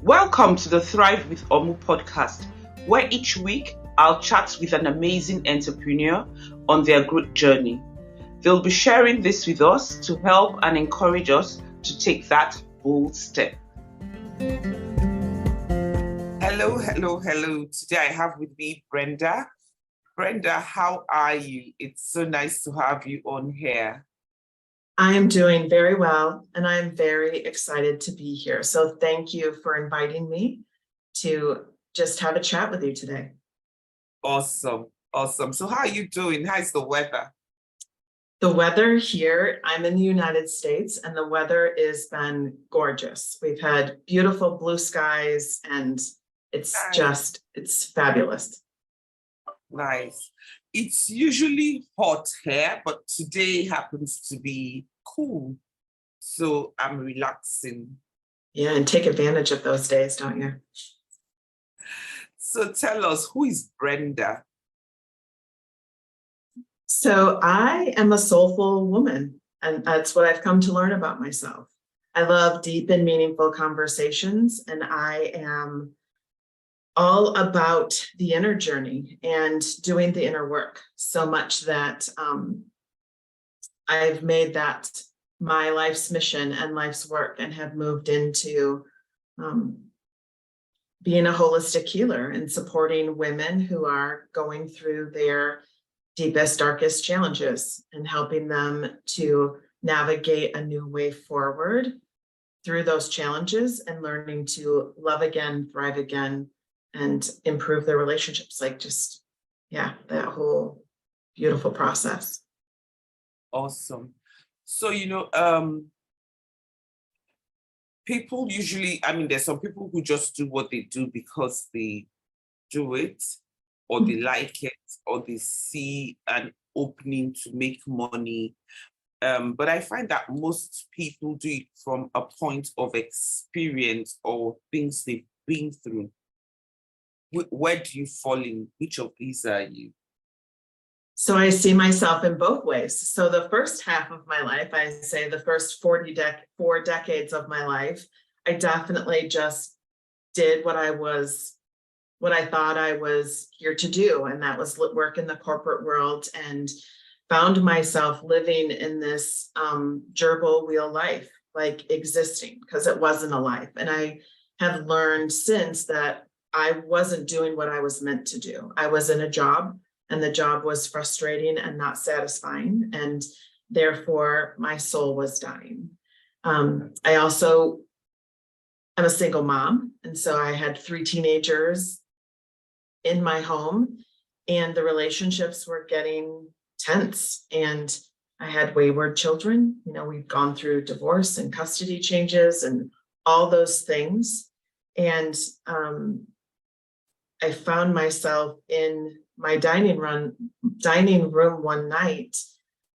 Welcome to the Thrive with OMU Podcast, where each week I'll chat with an amazing entrepreneur on their growth journey. They'll be sharing this with us to help and encourage us to take that bold step. Hello. Today I have with me Brenda. Brenda, how are you? It's so nice to have you on here. I am doing very well, and I'm very excited to be here. So thank you for inviting me to just have a chat with you today. Awesome. So how are you doing? How's the weather? The weather here, I'm in the United States, and the weather has been gorgeous. We've had beautiful blue skies, and it's fabulous. Nice. It's usually hot here, but today happens to be cool. So I'm relaxing. Yeah, and take advantage of those days, don't you? So tell us, who is Brenda? So I am a soulful woman, and that's what I've come to learn about myself. I love deep and meaningful conversations, and I am all about the inner journey and doing the inner work, so much that I've made that my life's mission and life's work, and have moved into being a holistic healer and supporting women who are going through their deepest, darkest challenges and helping them to navigate a new way forward through those challenges and learning to love again, thrive again, and improve their relationships. That whole beautiful process. Awesome. So, people usually, there's some people who just do what they do because they do it, or they like it, or they see an opening to make money. But I find that most people do it from a point of experience or things they've been through. Where do you fall in? Which of these are you? So I see myself in both ways. So the first half of my life, I say the first 4 decades of my life, I definitely just did what I thought I was here to do. And that was work in the corporate world, and found myself living in this gerbil wheel life, like existing, because it wasn't a life. And I have learned since that I wasn't doing what I was meant to do. I was in a job, and the job was frustrating and not satisfying, and therefore my soul was dying. I also am a single mom, and so I had 3 teenagers in my home, and the relationships were getting tense, and I had wayward children. We've gone through divorce and custody changes and all those things. And I found myself in my dining room one night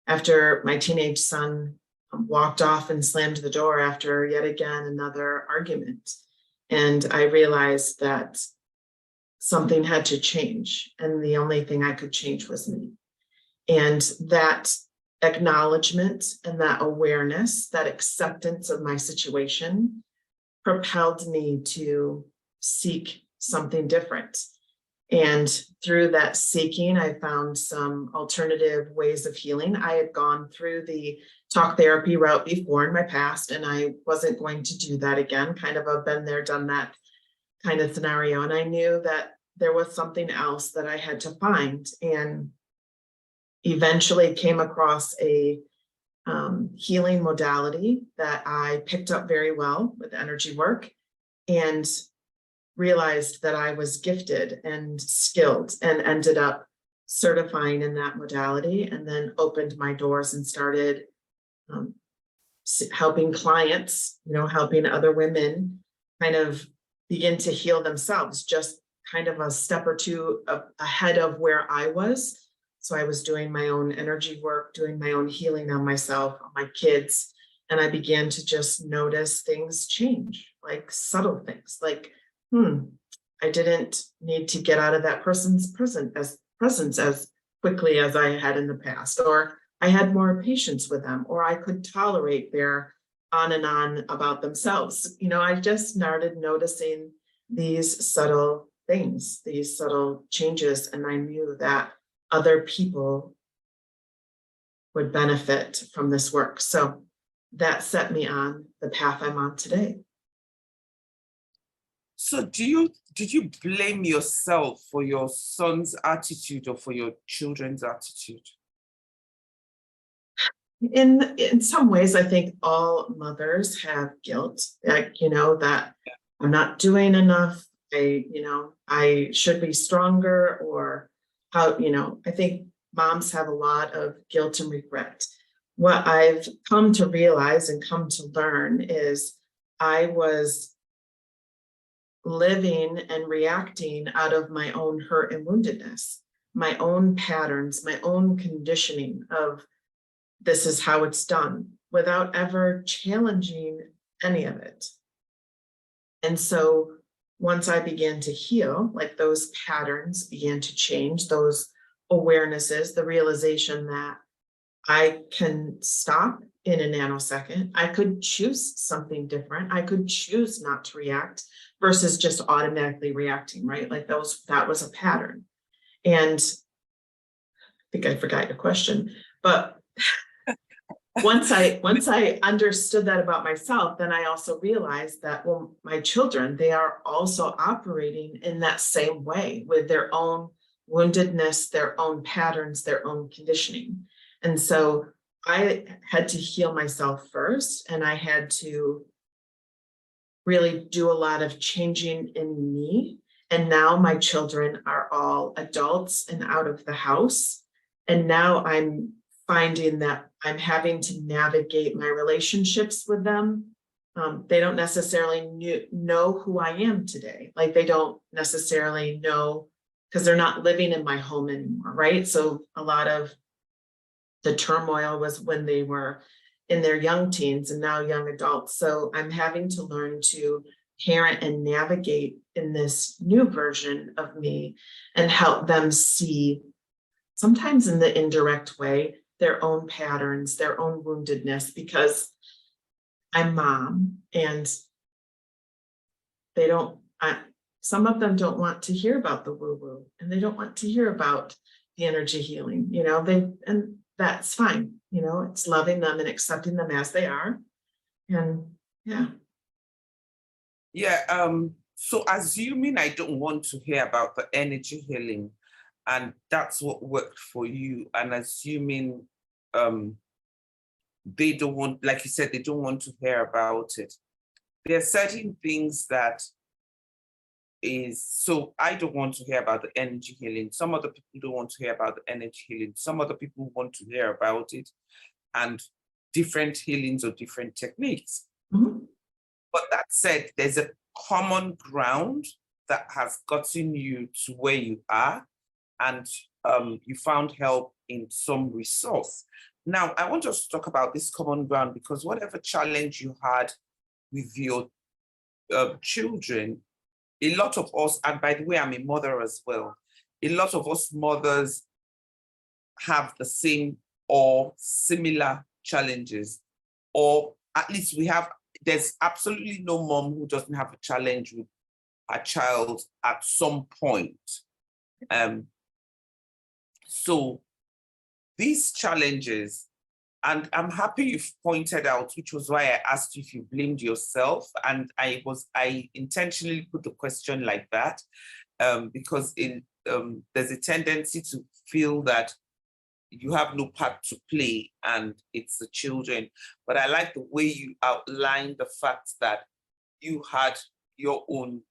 after my teenage son walked off and slammed the door after yet again another argument. And I realized that something had to change, and the only thing I could change was me. And that acknowledgement and that awareness, that acceptance of my situation, propelled me to seek something different. And through that seeking, I found some alternative ways of healing. I had gone through the talk therapy route before in my past, and I wasn't going to do that again, kind of a been there, done that kind of scenario. And I knew that there was something else that I had to find, and eventually came across a healing modality that I picked up very well with energy work, and realized that I was gifted and skilled, and ended up certifying in that modality, and then opened my doors and started helping clients, helping other women kind of begin to heal themselves, just kind of a step or two ahead of where I was. So I was doing my own energy work, doing my own healing on myself, on my kids, and I began to just notice things change, like subtle things, like, I didn't need to get out of that person's presence as quickly as I had in the past, or I had more patience with them, or I could tolerate their on and on about themselves. I just started noticing these subtle things, these subtle changes, and I knew that other people would benefit from this work. So that set me on the path I'm on today. So did you blame yourself for your son's attitude or for your children's attitude? In some ways, I think all mothers have guilt, that I'm not doing enough. I should be stronger, or I think moms have a lot of guilt and regret. What I've come to realize and come to learn is I was living and reacting out of my own hurt and woundedness, my own patterns, my own conditioning of this is how it's done, without ever challenging any of it. And so once I began to heal, like those patterns began to change, those awarenesses, the realization that I can stop in a nanosecond. I could choose something different. I could choose not to react versus just automatically reacting, right? Like that was a pattern. And I think I forgot your question, but once I understood that about myself, then I also realized that, well, my children, they are also operating in that same way with their own woundedness, their own patterns, their own conditioning. And so I had to heal myself first, and I had to really do a lot of changing in me. And now my children are all adults and out of the house. And now I'm finding that I'm having to navigate my relationships with them. They don't necessarily know who I am today. Like they don't necessarily know, because they're not living in my home anymore, right? So a lot of the turmoil was when they were in their young teens and now young adults. So I'm having to learn to parent and navigate in this new version of me and help them see, sometimes in the indirect way, their own patterns, their own woundedness, because I'm mom and they don't, some of them don't want to hear about the woo-woo, and they don't want to hear about the energy healing, and that's fine. It's loving them and accepting them as they are. And yeah. Yeah. So assuming I don't want to hear about the energy healing, and that's what worked for you, and assuming they don't want, like you said, they don't want to hear about it. There are certain things that so I don't want to hear about the energy healing. Some other people don't want to hear about the energy healing. Some other people want to hear about it, and different healings or different techniques. Mm-hmm. But that said, there's a common ground that has gotten you to where you are, and you found help in some resource. Now, I want us to talk about this common ground, because whatever challenge you had with your children, a lot of us, and by the way, I'm a mother as well, a lot of us mothers have the same or similar challenges, or at least there's absolutely no mom who doesn't have a challenge with a child at some point. So these challenges, and I'm happy you've pointed out, which was why I asked you if you blamed yourself. And I intentionally put the question like that, because there's a tendency to feel that you have no part to play and it's the children. But I like the way you outlined the fact that you had your own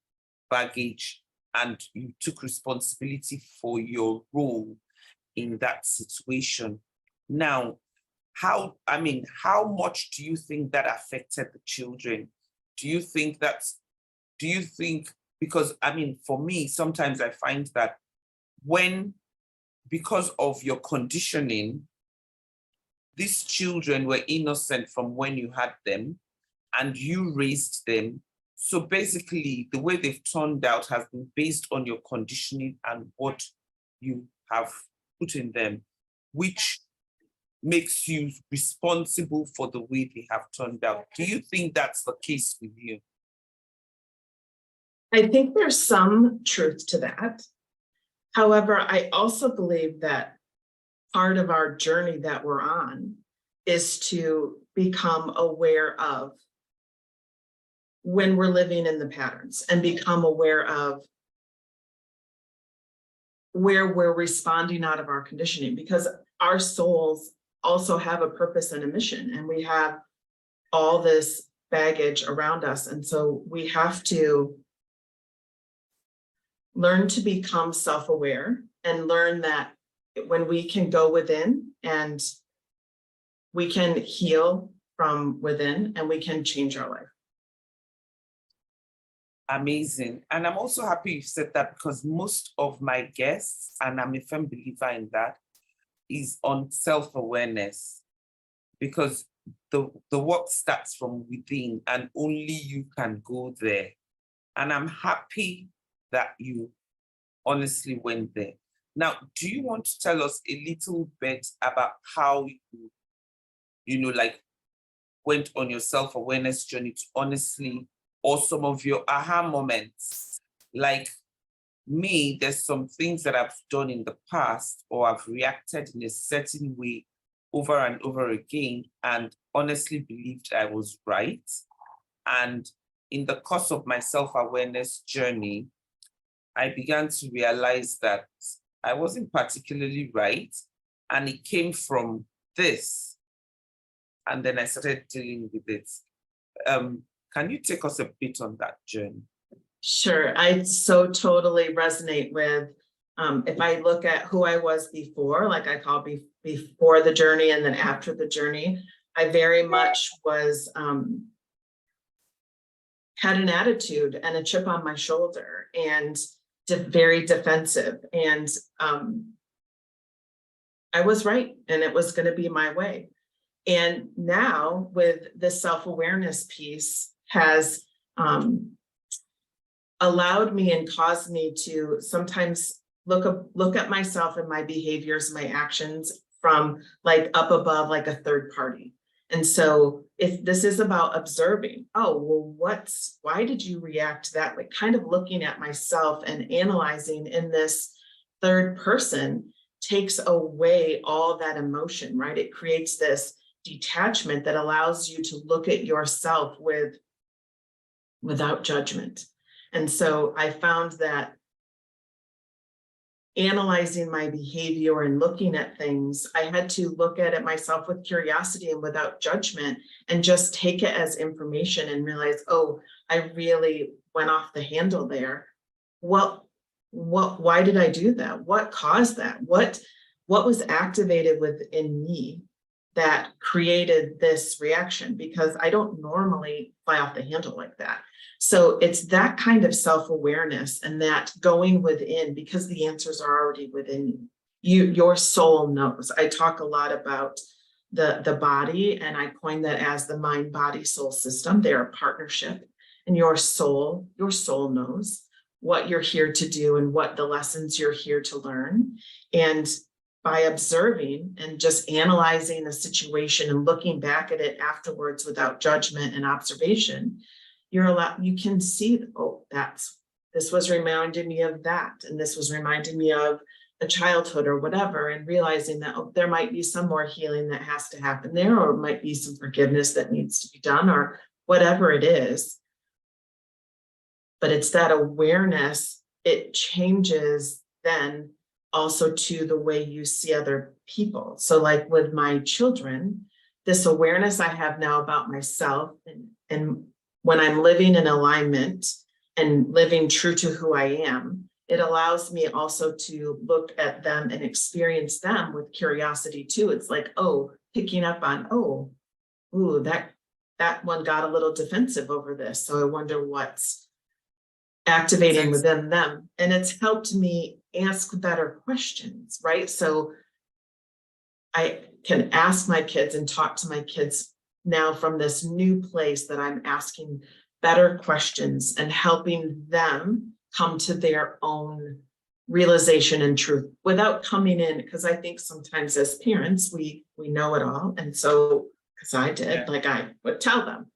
baggage and you took responsibility for your role in that situation. Now, how much do you think that affected the children? Because for me, sometimes I find that because of your conditioning, these children were innocent from when you had them and you raised them. So basically, the way they've turned out has been based on your conditioning and what you have put in them, which makes you responsible for the way they have turned out. Do you think that's the case with you? I think there's some truth to that. However, I also believe that part of our journey that we're on is to become aware of when we're living in the patterns and become aware of where we're responding out of our conditioning, because our souls also have a purpose and a mission, and we have all this baggage around us. And so we have to learn to become self-aware and learn that when we can go within and we can heal from within and we can change our life. Amazing. And I'm also happy you said that, because most of my guests, and I'm a firm believer in that, is on self-awareness, because the work starts from within and only you can go there. And I'm happy that you honestly went there. Now, do you want to tell us a little bit about how you went on your self-awareness journey to honestly, or some of your aha moments? Like me, there's some things that I've done in the past, or I've reacted in a certain way over and over again, and honestly believed I was right. And in the course of my self-awareness journey, I began to realize that I wasn't particularly right, and it came from this. And then I started dealing with it. Can you take us a bit on that journey? Sure. I so totally resonate with, if I look at who I was before, like I call before the journey and then after the journey, I very much was, had an attitude and a chip on my shoulder and very defensive. And I was right, and it was going to be my way. And now with the self-awareness piece has allowed me and caused me to sometimes look at myself and my behaviors, my actions from like up above, like a third party. And so if this is about observing, oh, well, why did you react that way? Kind of looking at myself and analyzing in this third person takes away all that emotion, right? It creates this detachment that allows you to look at yourself without judgment. And so I found that analyzing my behavior and looking at things, I had to look at it myself with curiosity and without judgment, and just take it as information and realize, oh, I really went off the handle there. Why did I do that? What caused that? What was activated within me that created this reaction? Because I don't normally fly off the handle like that. So it's that kind of self-awareness and that going within, because the answers are already within you. Your soul knows. I talk a lot about the body, and I coin that as the mind, body, soul system. They're a partnership, and your soul knows what you're here to do and what the lessons you're here to learn. And by observing and just analyzing the situation and looking back at it afterwards without judgment and observation, you can see, oh, this was reminding me of that, and this was reminding me of a childhood or whatever, and realizing that, oh, there might be some more healing that has to happen there, or it might be some forgiveness that needs to be done, or whatever it is. But it's that awareness, it changes then also to the way you see other people. So like with my children, this awareness I have now about myself, and when I'm living in alignment and living true to who I am, it allows me also to look at them and experience them with curiosity too. It's like, oh, picking up on, oh, ooh, that one got a little defensive over this. So I wonder what's activating within them. And it's helped me ask better questions, right? So I can ask my kids and talk to my kids now from this new place that I'm asking better questions and helping them come to their own realization and truth without coming in, because I think sometimes as parents we know it all, and so because I did, like I would tell them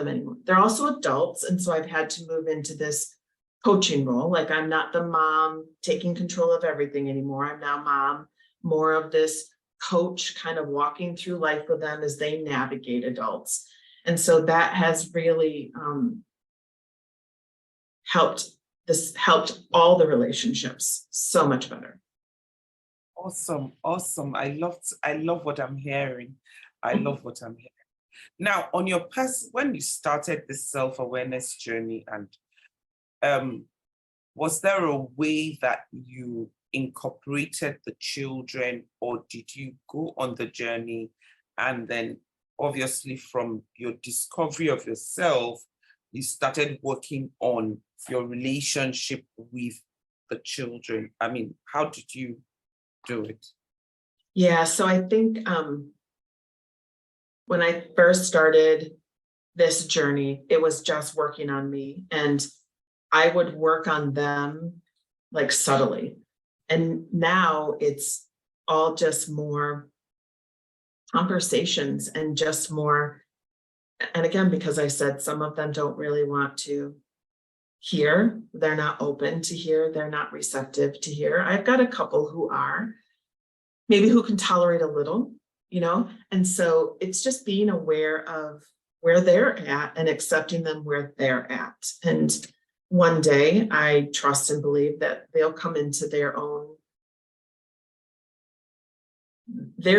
anymore. They're also adults, and so I've had to move into this coaching role. Like I'm not the mom taking control of everything anymore. I'm now mom, more of this coach, kind of walking through life with them as they navigate adults. And so that has really helped all the relationships so much better. Awesome. I love what I'm hearing. Now, on your when you started this self-awareness journey, and was there a way that you incorporated the children, or did you go on the journey and then obviously from your discovery of yourself, you started working on your relationship with the children? I mean, how did you do it? Yeah, so I think when I first started this journey, it was just working on me, and I would work on them like subtly. And now it's all just more conversations and just more. And again, because I said some of them don't really want to hear, they're not open to hear, they're not receptive to hear. I've got a couple who are, maybe who can tolerate a little, and so it's just being aware of where they're at and accepting them where they're at. And one day I trust and believe that they'll come into their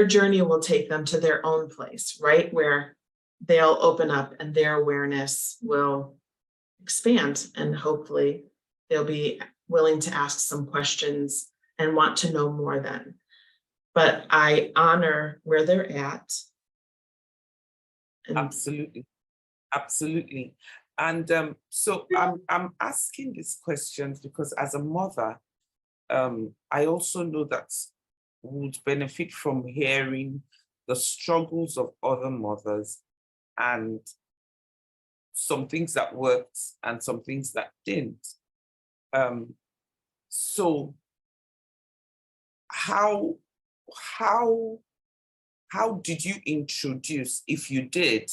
journey will take them to their own place, right? Where they'll open up and their awareness will expand, and hopefully they'll be willing to ask some questions and want to know more then. But I honor where they're at. Absolutely. And so I'm asking these questions because as a mother, I also know that would benefit from hearing the struggles of other mothers and some things that worked and some things that didn't. So how did you introduce, if you did,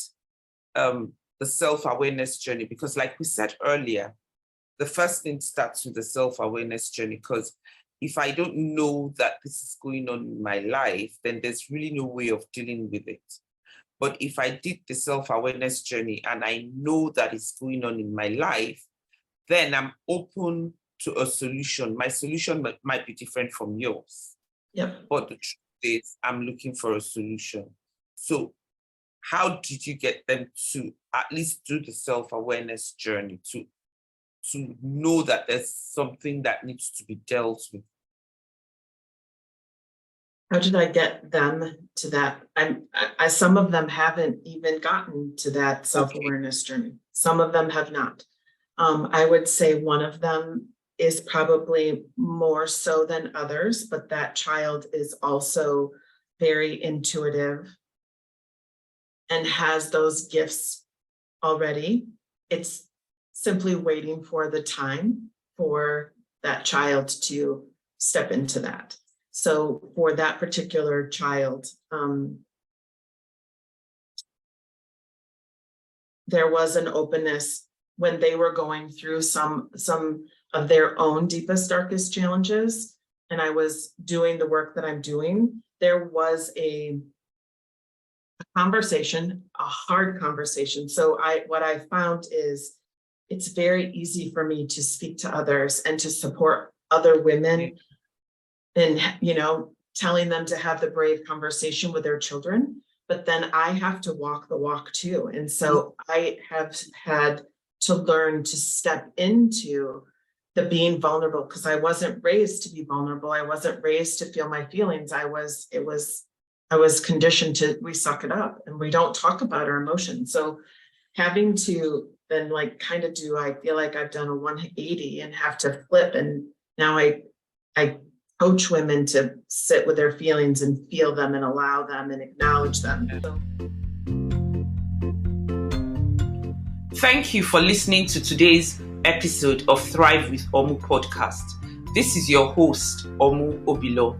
the self-awareness journey? Because like we said earlier, the first thing starts with the self-awareness journey, because if I don't know that this is going on in my life, then there's really no way of dealing with it. But if I did the self-awareness journey and I know that it's going on in my life, then I'm open to a solution. My solution might be different from yours. Yep. But the truth is, I'm looking for a solution. So how did you get them to at least do the self-awareness journey, to know that there's something that needs to be dealt with? How did I get them to that? Some of them haven't even gotten to that self-awareness journey. Some of them have not. I would say one of them is probably more so than others, but that child is also very intuitive and has those gifts already. It's simply waiting for the time for that child to step into that. So for that particular child, there was an openness when they were going through some of their own deepest, darkest challenges, and I was doing the work that I'm doing. There was a conversation, a hard conversation. So what I found is it's very easy for me to speak to others and to support other women, and telling them to have the brave conversation with their children, but then I have to walk the walk too. And so I have had to learn to step into the being vulnerable, because I wasn't raised to be vulnerable. I wasn't raised to feel my feelings. I was conditioned to, we suck it up and we don't talk about our emotions. So having to then I feel like I've done a 180 and have to flip. And now I coach women to sit with their feelings and feel them and allow them and acknowledge them. Thank you for listening to today's episode of Thrive with OMU Podcast. This is your host, OMU Obilo.